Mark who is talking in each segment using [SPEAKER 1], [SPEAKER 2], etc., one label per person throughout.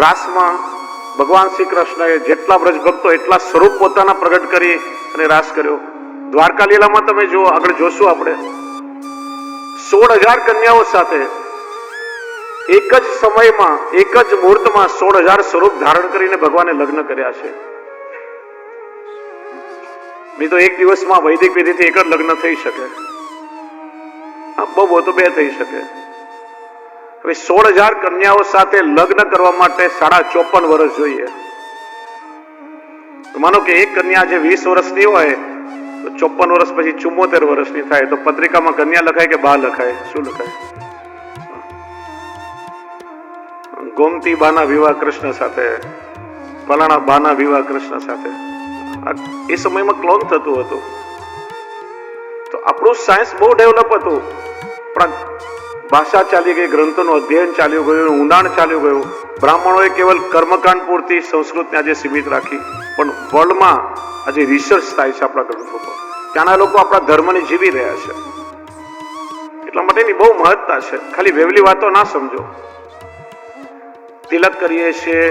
[SPEAKER 1] રાસમાં ભગવાન શ્રી કૃષ્ણએ જેટલા બ્રજ ભક્તો એટલા સ્વરૂપ પોતાના પ્રગટ કરી અને રાસ કર્યો. દ્વારકા લીલામાં તમે જો આગળ જોશું આપણે 16,000 કન્યાઓ સાથે એક જ સમયમાં એક જ મુહૂર્તમાં 16,000 સ્વરૂપ ધારણ કરીને ભગવાને લગ્ન કર્યા છે. નહીં તો એક દિવસમાં વૈદિક વિધિથી એક જ લગ્ન થઈ શકે, બહુ તો 2 થઈ શકે. હવે 16,000 કન્યાઓ સાથે લગ્ન કરવા માટે 54.5 વર્ષ જોઈએ. તો માનો કે એક કન્યા જે 20 વર્ષની હોય તો 54 વર્ષ પછી 74 વર્ષની થાય તો પત્રિકામાં કન્યા લખાય કે બા લખાય? શું લખાય? ગોમતી બાના વિવાહ કૃષ્ણ સાથે, ફલાણા બાના વિવાહ કૃષ્ણ સાથે. એ સમયમાં ક્લોન થતું હતું. તો આપણું સાયન્સ બહુ ડેવલપ હતું, પણ ભાષા ચાલી ગઈ, ગ્રંથોનું અધ્યયન ચાલ્યું ગયું, ઊંડાણ ચાલ્યું ગયું. બ્રાહ્મણોએ કેવલ કર્મકાંડ પૂરતી સંસ્કૃતને આજે સીમિત રાખી, પણ વર્લ્ડમાં આજે રિસર્ચ થાય છે આપણા ગ્રંથો પર. ત્યાંના લોકો આપણા ધર્મને જીવી રહ્યા છે. એટલા માટેની બહુ મહત્તા છે. ખાલી વેવલી વાતો ના સમજો. તિલક કરીએ છીએ,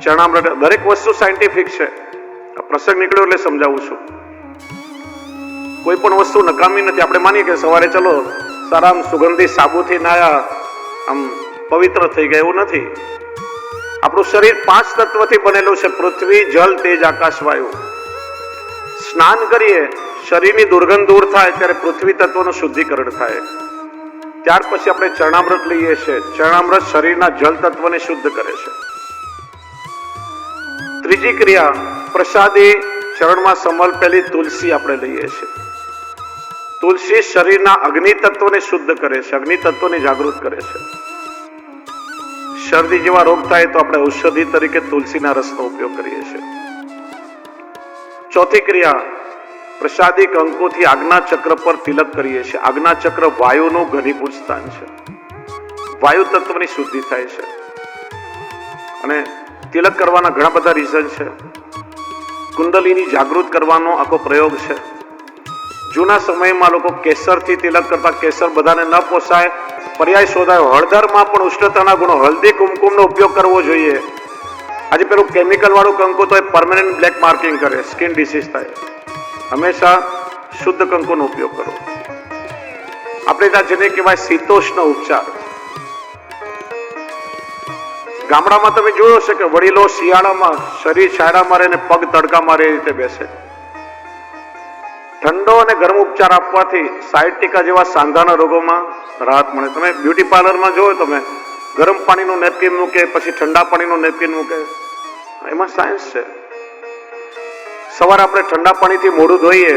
[SPEAKER 1] ચરણામૃત, દરેક વસ્તુ સાયન્ટિફિક છે. આ પ્રસંગ નીકળ્યો એટલે સમજાવું છું. કોઈ પણ વસ્તુ નકામી નથી. આપણે માનીએ કે સવારે ચલો સારા સુગંધી સાબુથી નાયા, આમ પવિત્ર થઈ ગયા, એવું નથી. આપણું શરીર 5 તત્વથી બનેલું છે: પૃથ્વી, જલ, તેજ, આકાશ, વાયુ. સ્નાન કરીએ, શરીરની દુર્ગંધ દૂર થાય ત્યારે પૃથ્વી તત્વનું શુદ્ધિકરણ થાય. ત્યાર પછી આપણે ચરણામૃત લઈએ છીએ. ચરણામૃત શરીરના જલ તત્વને શુદ્ધ કરે છે. ત્રીજી ક્રિયા, પ્રસાદી ચરણમાં સમર્પેલી તુલસી આપણે લઈએ છીએ. તુલસી શરીરના અગ્નિ તત્વને શુદ્ધ કરે છે, અગ્નિ તત્વને જાગૃત કરે છે. શરદી જેવા રોગ થાય તો આપણે ઔષધિ તરીકે તુલસીના રસનો ઉપયોગ કરીએ છીએ. ચોથી ક્રિયા, પ્રસાદી કંકુથી આજ્ઞા ચક્ર પર તિલક કરીએ છીએ. આજ્ઞા ચક્ર વાયુનું ઘનીભૂત સ્થાન છે. વાયુ તત્વની શુદ્ધિ થાય છે. અને તિલક કરવાના ઘણા બધા રીઝન છે. કુંડલીની જાગૃત કરવાનો આખો પ્રયોગ છે. જૂના સમયમાં લોકો કેસરથી તિલક કરતા. કેસર બધાને ન પોસાય, પર્યાય શોધાયો. હળદરમાં પણ ઉષ્ણતાના ગુણો, હલ્દી કુમકુમનો ઉપયોગ કરવો જોઈએ. આજે પેલું કેમિકલ વાળું કંકુ તો એ પરમેનન્ટ બ્લેક માર્કિંગ કરે, સ્કિન ડિસીઝ થાય. હંમેશા શુદ્ધ કંકુનો ઉપયોગ કરો. આપણે ત્યાં જેને કહેવાય શીતોષ્ણ ઉપચાર. ગામડામાં તમે જોયો છે કે વડીલો શિયાળામાં શરીર છાયડામાં રહે ને પગ તડકામાં રહે, રીતે બેસે. ઠંડો અને ગરમ ઉપચાર આપવાથી સાયટિકા જેવા સાંધાના રોગોમાં રાહત મળે. તમે બ્યુટી પાર્લરમાં જોયો, તમે ગરમ પાણીનું નેપકિન મૂકે, પછી ઠંડા પાણીનું નેપકિન મૂકે. એમાં સાયન્સ છે. સવારે આપણે ઠંડા પાણીથી મોઢું ધોઈએ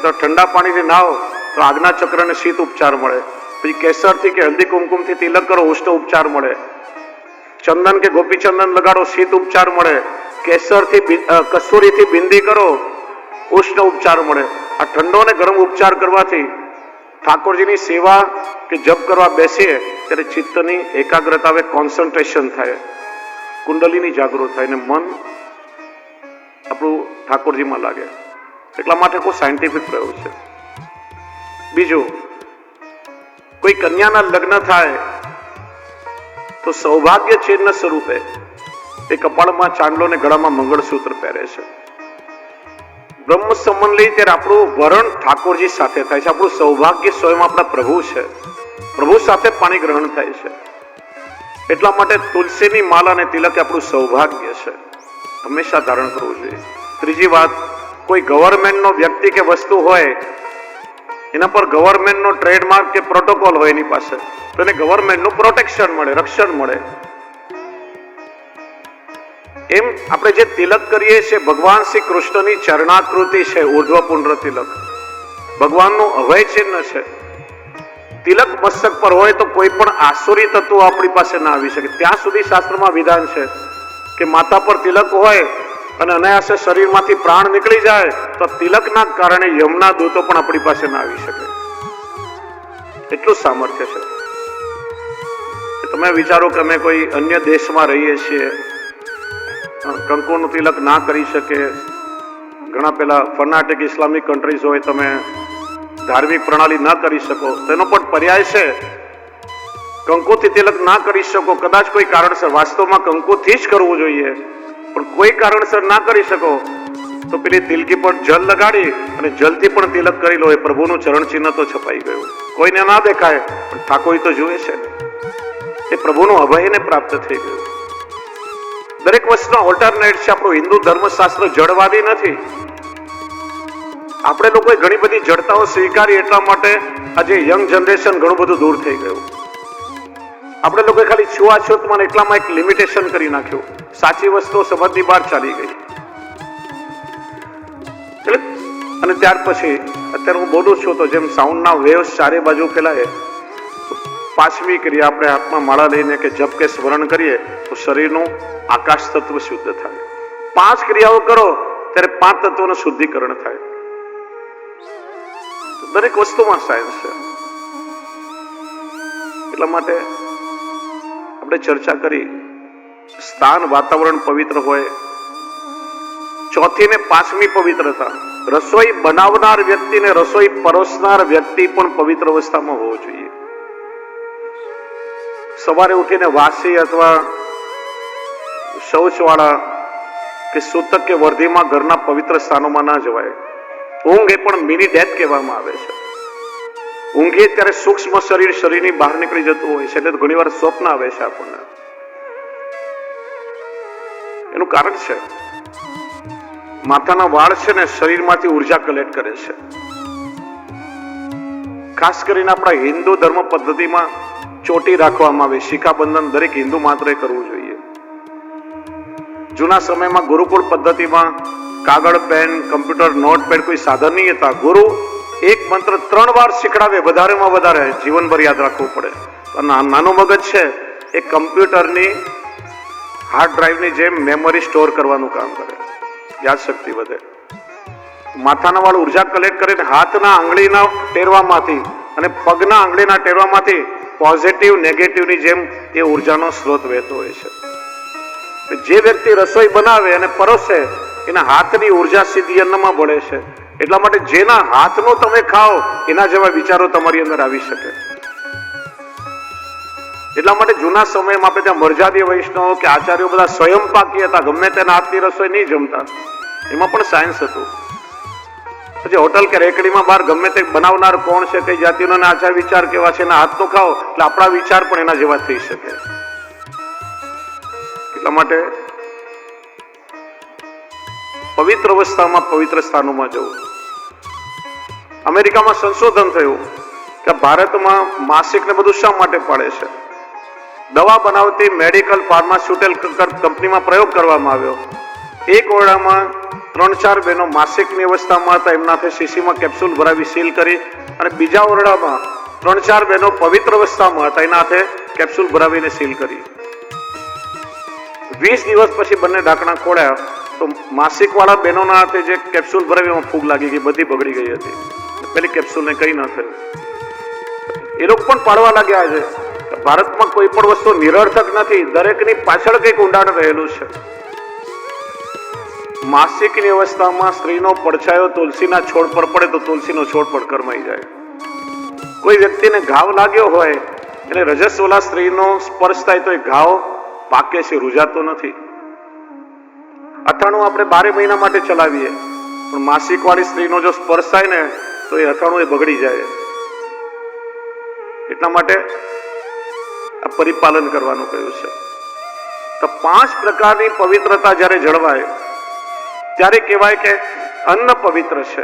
[SPEAKER 1] તો ઠંડા પાણીથી નાહો તો આજ્ઞા ચક્રને શીત ઉપચાર મળે. પછી કેસરથી કે હલ્દી કુમકુમથી તિલક કરો, ઉષ્ણ ઉપચાર મળે. ચંદન કે ગોપી ચંદન લગાડો, શીત ઉપચાર મળે. કેસરથી કસ્તુરીથી બિંદી કરો, ઉષ્ણ ઉપચાર મળે. આ ઠંડો અને ગરમ ઉપચાર કરવાથી ઠાકોરજીની સેવા કે જપ કરવા બેસીએ ત્યારે ચિત્તની એકાગ્રતા આવે, કોન્સન્ટ્રેશન થાય, કુંડલીની જાગૃત થાય ને મન આપણું ઠાકોરજીમાં લાગે. એટલા માટે કોઈ સાયન્ટિફિક પ્રયોગ છે. બીજું, કોઈ કન્યાના લગ્ન થાય તો સૌભાગ્ય ચિહ્ન સ્વરૂપે એ કપાળમાં ચાંદલો ને ગળામાં મંગળસૂત્ર પહેરે છે. બ્રહ્મ સંબંધ લઈ ત્યારે આપણું વરણ ઠાકોરજી સાથે થાય છે. આપણું સૌભાગ્ય સ્વયં આપણા પ્રભુ છે. પ્રભુ સાથે પાણી ગ્રહણ થાય છે. એટલા માટે તુલસીની માલા અને તિલક આપણું સૌભાગ્ય છે, હંમેશા ધારણ કરવું જોઈએ. ત્રીજી વાત, કોઈ ગવર્મેન્ટનો વ્યક્તિ કે વસ્તુ હોય, એના પર ગવર્મેન્ટનો ટ્રેડમાર્ક કે પ્રોટોકોલ હોય એની પાસે, તો એને ગવર્મેન્ટનું પ્રોટેક્શન મળે, રક્ષણ મળે. એમ આપણે જે તિલક કરીએ છીએ ભગવાન શ્રી કૃષ્ણની ચરણાકૃતિ છે, ઉર્ધ્વ પુંડ્ર તિલક ભગવાનનું અભય ચિહ્ન છે. તિલક મસ્તક પર હોય તો કોઈ પણ આસુરી તત્વો આપણી પાસે ના આવી શકે. ત્યાં સુધી શાસ્ત્રમાં વિધાન છે કે માથા પર તિલક હોય અને અનાયાસે શરીરમાંથી પ્રાણ નીકળી જાય તો તિલકના કારણે યમના દૂતો પણ આપણી પાસે ના આવી શકે. એટલું સામર્થ્ય છે. તમે વિચારો કે અમે કોઈ અન્ય દેશમાં રહીએ છીએ, કંકુનું તિલક ના કરી શકે. ઘણા પેલા ફર્નાટિક ઇસ્લામિક કન્ટ્રીઝ હોય, તમે ધાર્મિક પ્રણાલી ના કરી શકો, તેનો પણ પર્યાય છે કંકુથી તિલક ના કરી શકો, કદાચ કોઈ કારણસર, વાસ્તવમાં કંકુથી જ કરવું જોઈએ, પણ કોઈ કારણસર ના કરી શકો તો પેલી તિલકી પર જલ લગાડી અને જલથી પણ તિલક કરી લો. એ પ્રભુનું ચરણ ચિહ્ન તો છપાઈ ગયું. કોઈને ના દેખાય પણ ઠાકોર તો જુએ છે ને, એ પ્રભુનું અભયને પ્રાપ્ત થઈ ગયું. દરેક વસ્તુનો ઓલ્ટરનેટ છે. આપણું હિન્દુ ધર્મશાસ્ત્ર જડવાદી નથી. આપણે લોકોએ ઘણી બધી જડતાઓ સ્વીકારી, એટલા માટે આજે યંગ જનરેશન ઘણું બધું દૂર થઈ ગયું. આપણે લોકોએ ખાલી છૂઆછૂતમાં એટલામાં એક લિમિટેશન કરી નાખ્યું. સાચી વસ્તુઓ સમજની બહાર ચાલી ગઈ. અને ત્યાર પછી અત્યારે હું બોલું છું તો જેમ સાઉન્ડના વેવ્સ ચારે બાજુ ફેલાય, પાંચમી ક્રિયા આપણે હાથમાં માળા લઈને કે જપ કે સ્મરણ કરીએ તો શરીરનું આકાશ તત્વ શુદ્ધ થાય. 5 ક્રિયાઓ કરો ત્યારે 5 તત્વોનું શુદ્ધિકરણ થાય. દરેક વસ્તુમાં સાયન્સ છે. એટલા માટે આપણે ચર્ચા કરી, સ્થાન વાતાવરણ પવિત્ર હોય. ચોથી ને 5મી પવિત્રતા, રસોઈ બનાવનાર વ્યક્તિ ને રસોઈ પરોસનાર વ્યક્તિ પણ પવિત્ર અવસ્થામાં હોવો જોઈએ. સવારે ઉઠીને વાસી અથવા શૌચવાળા કે સૂતક કે વર્ધીમાં ઘરના પવિત્ર સ્થાનોમાં ના જવાય. ઊંઘ એ પણ મિની ડેથ કહેવામાં આવે છે. ઊંઘે ત્યારે સૂક્ષ્મ શરીરની બહાર નીકળી જતું હોય છે, એટલે ઘણી વાર સ્વપ્ન આવે છે આપણને. એનું કારણ છે માથાના વાળ છે ને શરીરમાંથી ઉર્જા કલેક્ટ કરે છે. ખાસ કરીને આપણા હિન્દુ ધર્મ પદ્ધતિમાં ચોટી રાખવામાં આવે. શિખાબંધન દરેક હિન્દુ માત્રે કરવું જોઈએ. જૂના સમયમાં ગુરુકુળ પદ્ધતિમાં કાગળ પેન, કમ્પ્યુટર, નોટ પેડ કોઈ સાધન નહીં હતા. ગુરુ એક મંત્ર 3 વાર શીખડાવે, વધારેમાં વધારે, જીવનભર યાદ રાખવું પડે. નાનું મગજ છે એ કમ્પ્યુટરની હાર્ડ ડ્રાઈવની જેમ મેમરી સ્ટોર કરવાનું કામ કરે, યાદશક્તિ વધે. માથાના વાળ ઉર્જા કલેક્ટ કરીને હાથના આંગળીના ટેરવામાંથી અને પગના આંગળીના ટેરવામાંથી પોઝિટિવ નેગેટિવની જેમ એ ઉર્જાનો સ્ત્રોત વહેતો હોય છે. જે વ્યક્તિ રસોઈ બનાવે અને પરોસે એના હાથની ઉર્જા સીધી અન્નમાં ભળે છે. એટલા માટે જેના હાથનું તમે ખાઓ એના જેવા વિચારો તમારી અંદર આવી શકે. એટલા માટે જૂના સમયમાં આપણે ત્યાં મરજાદી વૈષ્ણવો કે આચાર્યો બધા સ્વયંપાકી હતા. ગમે તેના હાથની રસોઈ નહીં જમતા. એમાં પણ સાયન્સ હતું. પછી હોટલ કે રેકડીમાં બહાર ગમે તે બનાવનાર કોણ છે, કઈ જાતિનો આચાર વિચાર કેવા છે, એના હાથનો ખાઓ એટલે આપણા વિચાર પણ એના જેવા થઈ શકે. એટલા માટે પવિત્ર અવસ્થામાં પવિત્ર સ્થાનોમાં જવું. અમેરિકામાં સંશોધન થયું કે ભારતમાં માસિકને બધું શા માટે પાડે છે. દવા બનાવતી મેડિકલ ફાર્માસ્યુટિકલ કંપનીમાં પ્રયોગ કરવામાં આવ્યો. એક ઓરડામાં 3-4 બહેનો માસિકની અવસ્થામાં હતા. એમનાથી શીશીમાં કેપ્સ્યુલ ભરાવી સીલ કરી, અને બીજા ઓરડામાં 3-4 બહેનો પવિત્ર અવસ્થામાં હતા. એના હાથે કેપ્સ્યુલ ભરાવીને સીલ કરી. 20 દિવસ પછી બંને ઢાંકણા ખોલ્યા તો માસિક વાળા બહેનોના હાથે જે કેપ્સ્યુલ ભરાવી એમાં ફૂગ લાગી ગઈ, બધી બગડી ગઈ હતી. પેલી કેપ્સ્યુલને કઈ ન થયું. એ લોકો પણ પાડવા લાગ્યા છે. ભારતમાં કોઈ પણ વસ્તુ નિરર્થક નથી, દરેકની પાછળ કંઈક ઊંડાણ રહેલું છે. માસિકની અવસ્થામાં સ્ત્રીનો પડછાયો તુલસીના છોડ પર પડે તો તુલસીનો છોડ પણ કરમાઈ જાય. કોઈ વ્યક્તિને ઘાવ લાગ્યો હોય એટલે રજસ્વલા સ્ત્રીનો સ્પર્શ થાય તો એ ઘાવ પાકે છે, રૂજાતો નથી. અથાણું આપણે 12 મહિના માટે ચલાવીએ, પણ માસિક વાળી સ્ત્રીનો જો સ્પર્શ થાય ને તો એ અથાણું બગડી જાય. એટલા માટે આ પરિપાલન કરવાનું કહ્યું છે. તો 5 પ્રકારની પવિત્રતા જ્યારે જળવાય ત્યારે કહેવાય કે અન્ન પવિત્ર છે.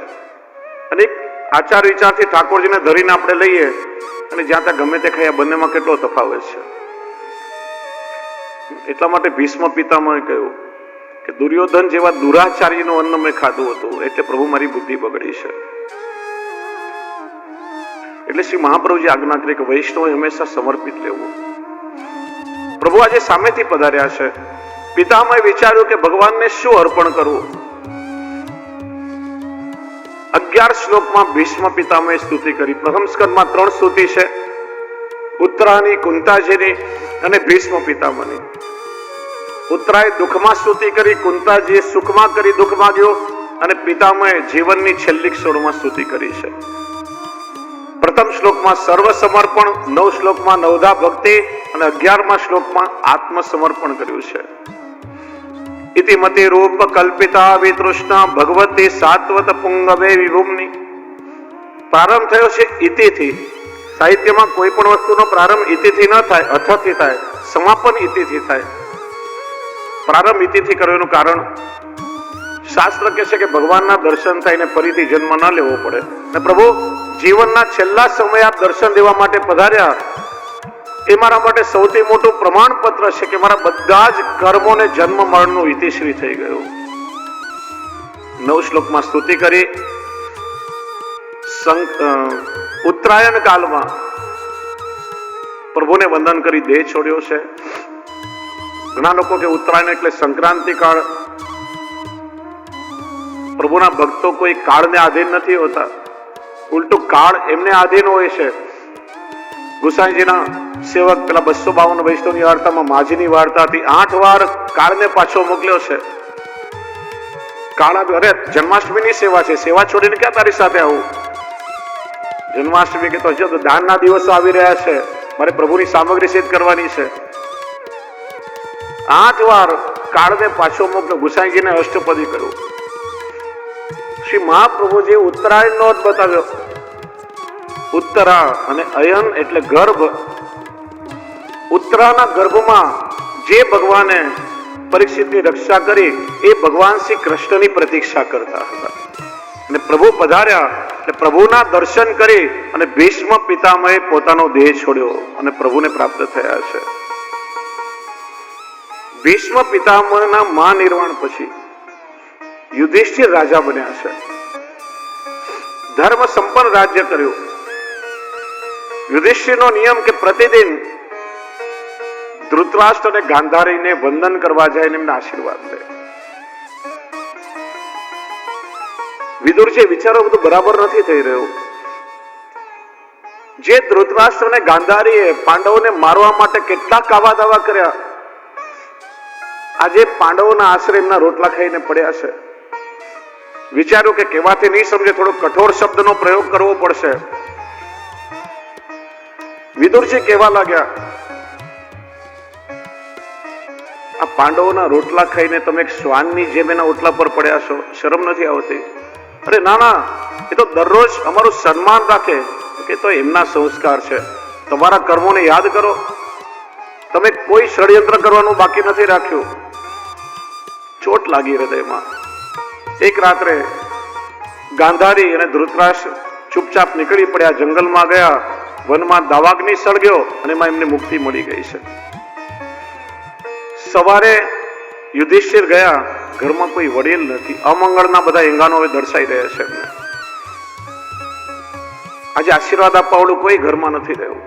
[SPEAKER 1] અને આચાર વિચારથી ઠાકોરજીને ધરીને આપણે લઈએ અને જ્યાં ત્યાં ગમે તે ખાઈએ, બંનેમાં કેટલો તફાવત છે. એટલા માટે ભીષ્મ પિતામહે કહ્યું કે દુર્યોધન જેવા દુરાચારીનું અન્ન મેં ખાધું હતું, એટલે પ્રભુ મારી બુદ્ધિ બગડી છે. એટલે શ્રી મહાપ્રભુજી આજ્ઞા કરી કે વૈષ્ણવે હંમેશા સમર્પિત રહેવું. પ્રભુ આજે સામેથી પધાર્યા છે. પિતામહે વિચાર્યું કે ભગવાનને શું અર્પણ કરવું. 11 શ્લોકમાં ભીષ્મ પિતામહે સ્તુતિ કરી. પ્રથમ સ્કંદમાં 3 સ્તુતિ છે, ઉત્તરાની, કુંતાજીની અને ભીષ્મ પિતામહની. ઉત્તરાએ દુઃખમાં સ્તુતિ કરી, કુંતાજીએ સુખમાં કરી, દુઃખ માગ્યો, અને પિતામહે જીવનની છેલ્લી ક્ષણોમાં સ્તુતિ કરી છે. પ્રથમ શ્લોકમાં સર્વ સમર્પણ, 9 શ્લોકમાં નવધા ભક્તિ અને 11મા શ્લોકમાં આત્મસમર્પણ કર્યું છે. ઇતિમતિ રૂપ કલ્પિતા વિતૃષ્ણા ભગવતી સાત્વત પુંગવે વિભુમ્ની. પ્રારંભ થયો છે ઇતિથી. સાહિત્યમાં કોઈ પણ વસ્તુનો પ્રારંભ ઇતિથી ન થાય, અથથી થાય. સમાપન ઇતિથી થાય. પ્રારંભ ઇતિથી કરવાનું કારણ શાસ્ત્ર કહે છે કે ભગવાનના દર્શન થાય ને ફરીથી જન્મ ન લેવો પડે. અને પ્રભુ જીવનના છેલ્લા સમયે આપ દર્શન દેવા માટે પધાર્યા, એ મારા માટે સૌથી મોટું પ્રમાણપત્ર છે કે મારા બધા જ કર્મોને જન્મ મરણનું ઇતિશ્રી થઈ ગયું. 9 શ્લોકમાં સ્તુતિ કરી. ઉત્તરાયણ કાલમાં પ્રભુને વંદન કરી દેહ છોડ્યો છે. ઘણા લોકો કે ઉત્તરાયણ એટલે સંક્રાંતિ કાળ. પ્રભુના ભક્તો કોઈ કાળને આધીન નથી હોતા, ઉલટું કાળ એમને આધીન હોય છે. ગુસાઈજીના સેવક પેલા 252 વૈષ્ણવની વાર્તામાં માજીની વાર્તા હતી. 8 વાર કાળને પાછો મોકલ્યો છે. કાળ આવ્યો, અરે જન્માષ્ટમીની સેવા છે, સેવા છોડીને ક્યાં તારી સાથે આવું? જન્માષ્ટમી કે તો હજુ તો દાનના દિવસો આવી રહ્યા છે, મારે પ્રભુની સામગ્રી સિદ્ધ કરવાની છે. 8 વાર કાળને પાછો મોકલ્યો. ગુસાઈજીને અષ્ટપદી કર્યું. શ્રી મહાપ્રભુજી ઉત્તરાયણનો અર્થ બતાવ્યો. ઉત્તરા અને અયન એટલે ગર્ભ. ઉત્તરાના ગર્ભમાં જે ભગવાને પરીક્ષિતની રક્ષા કરી એ ભગવાન શ્રી કૃષ્ણની પ્રતીક્ષા કરતા હતા. અને પ્રભુ પધાર્યા એટલે પ્રભુના દર્શન કરી અને ભીષ્મ પિતામહે પોતાનો દેહ છોડ્યો અને પ્રભુને પ્રાપ્ત થયા છે. ભીષ્મ પિતામહના મહાનિર્વાણ પછી યુધિષ્ઠિર રાજા બન્યા છે. ધર્મ સંપન્ન રાજ્ય કર્યું. યુધિષ્ઠિરનો નિયમ કે પ્રતિદિન ધૃતરાષ્ટ્ર અને ગાંધારીને વંદન કરવા જાય અને એમને આશીર્વાદ લે. વિદુરજી વિચારો બધું બરાબર નથી થઈ રહ્યું. જે ધૃતરાષ્ટ્ર અને ગાંધારીએ પાંડવોને મારવા માટે કેટલા કાવા દાવા કર્યા, આજે પાંડવોના આશ્રય એમના રોટલા ખાઈને પડ્યા છે. વિચાર્યું કે કહેવાથી નહીં સમજે, થોડો કઠોર શબ્દનો પ્રયોગ કરવો પડશે. વિદુરજી કહેવા લાગ્યા, આ પાંડવોના રોટલા ખાઈને તમે એક શ્વાનની જેમ એના ઓટલા પર પડ્યા છો, શરમ નથી આવતી? અરે ના ના, એ તો દરરોજ અમારું સન્માન રાખે, કે તો એમના સંસ્કાર છે. તમારા કર્મોને યાદ કરો, તમે કોઈ ષડયંત્ર કરવાનું બાકી નથી રાખ્યું. ચોટ લાગી હૃદયમાં. એક રાત્રે ગાંધારી અને ધૃતરાષ્ટ્ર ચૂપચાપ નીકળી પડ્યા, જંગલમાં ગયા, વનમાં દાવાગ્નિ સળગ્યો અને એમાં એમને મુક્તિ મળી ગઈ છે. સવારે યુધિષ્ઠિર ગયા, ઘરમાં કોઈ વડીલ નથી. અમંગળના બધા એંગાનો હવે દર્શાઈ રહ્યા છે એમને. આજે આશીર્વાદ આપવા વાળું કોઈ ઘરમાં નથી રહ્યું.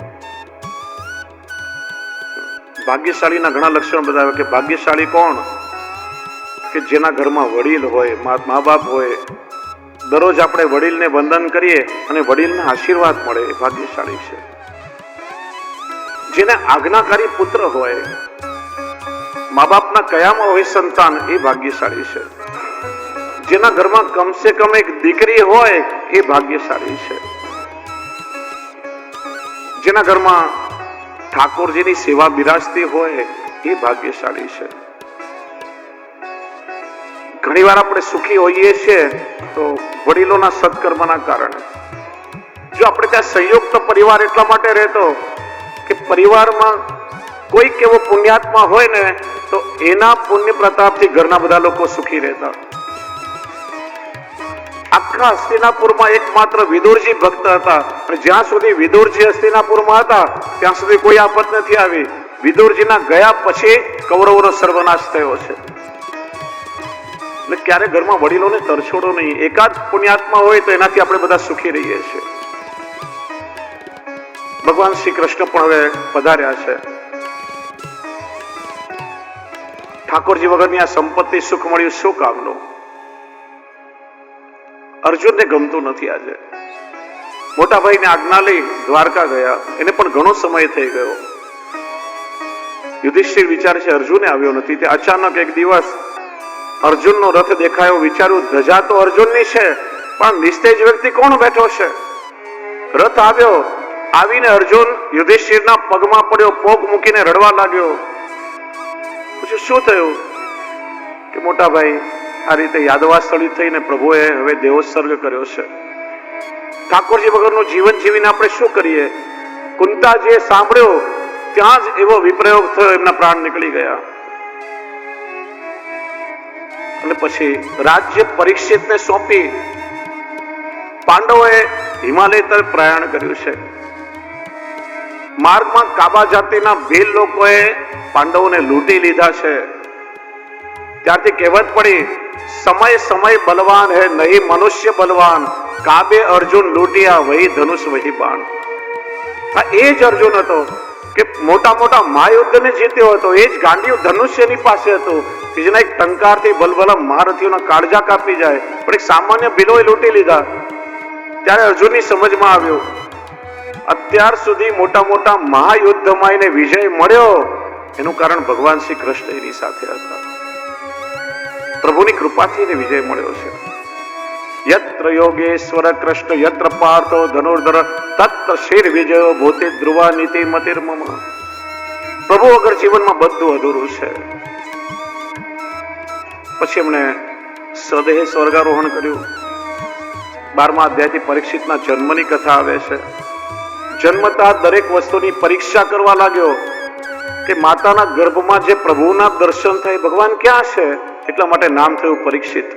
[SPEAKER 1] ભાગ્યશાળીના ઘણા લક્ષણો બતાવે કે ભાગ્યશાળી કોણ? કે જેના ઘરમાં વડીલ હોય, મા બાપ હોય. દરરોજ આપણે વડીલને વંદન કરીએ અને વડીલના આશીર્વાદ મળે, એ ભાગ્યશાળી છે. જેને આજ્ઞાકારી પુત્ર હોય, મા બાપના કયામાં હોય સંતાન, એ ભાગ્યશાળી છે. જેના ઘરમાં કમસે કમ એક દીકરી હોય, એ ભાગ્યશાળી છે. જેના ઘરમાં ઠાકોરજીની સેવા બિરાજતી હોય, એ ભાગ્યશાળી છે. ઘણી વાર આપણે સુખી હોઈએ છીએ તો વડીલોના સત્કર્મના કારણે. જો આપણે ત્યાં સંયુક્ત પરિવાર એટલા માટે રહેતો કે પરિવારમાં કોઈક એવો પુણ્યાત્મા હોય ને, તો એના પુણ્ય પ્રતાપથી ઘરના બધા લોકો સુખી રહેતા. આખા હસ્તિનાપુરમાં એકમાત્ર વિદુરજી ભક્ત હતા, અને જ્યાં સુધી વિદુરજી હસ્તિનાપુરમાં હતા ત્યાં સુધી કોઈ આફત નથી આવી. વિદુરજીના ગયા પછી કૌરવોનો સર્વનાશ થયો છે. એટલે ક્યારે ઘરમાં વડીલોને તરછોડો નહીં. એકાદ પુણ્યાત્મા હોય તો એનાથી આપણે બધા સુખી રહીએ છીએ. ભગવાન શ્રી કૃષ્ણ પણ હવે પધાર્યા છે. ઠાકોરજી વગરની આ સંપત્તિ સુખ મળ્યું શું કામનું? અર્જુનને ગમતું નથી. આજે મોટા ભાઈને આજ્ઞા લઈ દ્વારકા ગયા, એને પણ ઘણો સમય થઈ ગયો. યુધિષ્ઠિર વિચારે છે અર્જુને આવ્યો નથી. તે અચાનક એક દિવસ અર્જુનનો રથ દેખાયો. વિચાર્યું ધજા તો અર્જુનની છે, પણ નિસ્તેજ વ્યક્તિ કોણ બેઠો છે? રથ આવ્યો, આવીને અર્જુન યુધિષ્ઠિરના પગમાં પડ્યો, પોગ મૂકીને રડવા લાગ્યો. પછી શું થયું કે મોટા ભાઈ આ રીતે યાદવાસ્થળી થઈને પ્રભુએ હવે દેવોત્સર્ગ કર્યો છે. ઠાકોરજી વગરનું જીવન જીવીને આપણે શું કરીએ? કુંતાજીએ સાંભળ્યો ત્યાં જ એવો વિપ્રયોગ થયો, એમના પ્રાણ નીકળી ગયા. અને પછી રાજ્ય પરીક્ષિતને સોંપી પાંડવોએ હિમાલય તરફ પ્રયાણ કર્યું છે. માર્ગમાં કાબા જાતિના ભીલ લોકોએ પાંડવોને લૂંટી લીધા છે. ત્યારથી કહેવત પડી, સમય સમય બલવાન હે નહીં મનુષ્ય બલવાન, કાબે અર્જુન લૂંટિયા વહી ધનુષ વહી બાણ. આ એ જ અર્જુન હતો કે મોટા મોટા મહાયુદ્ધને જીત્યો હતો. એ જ ગાંડીયું ધનુષ્ય એની પાસે હતું કે જેના એક ટંકારથી બલબલા મહારથીઓના કાળજા કાપી જાય, પણ એક સામાન્ય ભીલોએ લૂંટી લીધા. ત્યારે અર્જુનની સમજમાં આવ્યું, અત્યાર સુધી મોટા મોટા મહાયુદ્ધમાં એને વિજય મળ્યો એનું કારણ ભગવાન શ્રી કૃષ્ણ એની સાથે હતા. પ્રભુની કૃપાથી એને વિજય મળ્યો છે. યત્ર યોગેશ્વર કૃષ્ણ યત્ર પાર્થો ધનુર્ધર તત્ર શિર વિજયો ભૂતિ ધ્રુવા નીતિ મતિર્મમ. પ્રભુ વગર જીવનમાં બધું અધૂરું છે. પછી એમણે સ્વદેહે સ્વર્ગારોહણ કર્યું. 12મા અધ્યાયથી પરીક્ષિતના જન્મની કથા આવે છે. જન્મતા દરેક વસ્તુની પરીક્ષા કરવા લાગ્યો કે માતાના ગર્ભમાં જે પ્રભુના દર્શન થાય, ભગવાન ક્યાં છે? એટલા માટે નામ થયું પરીક્ષિત.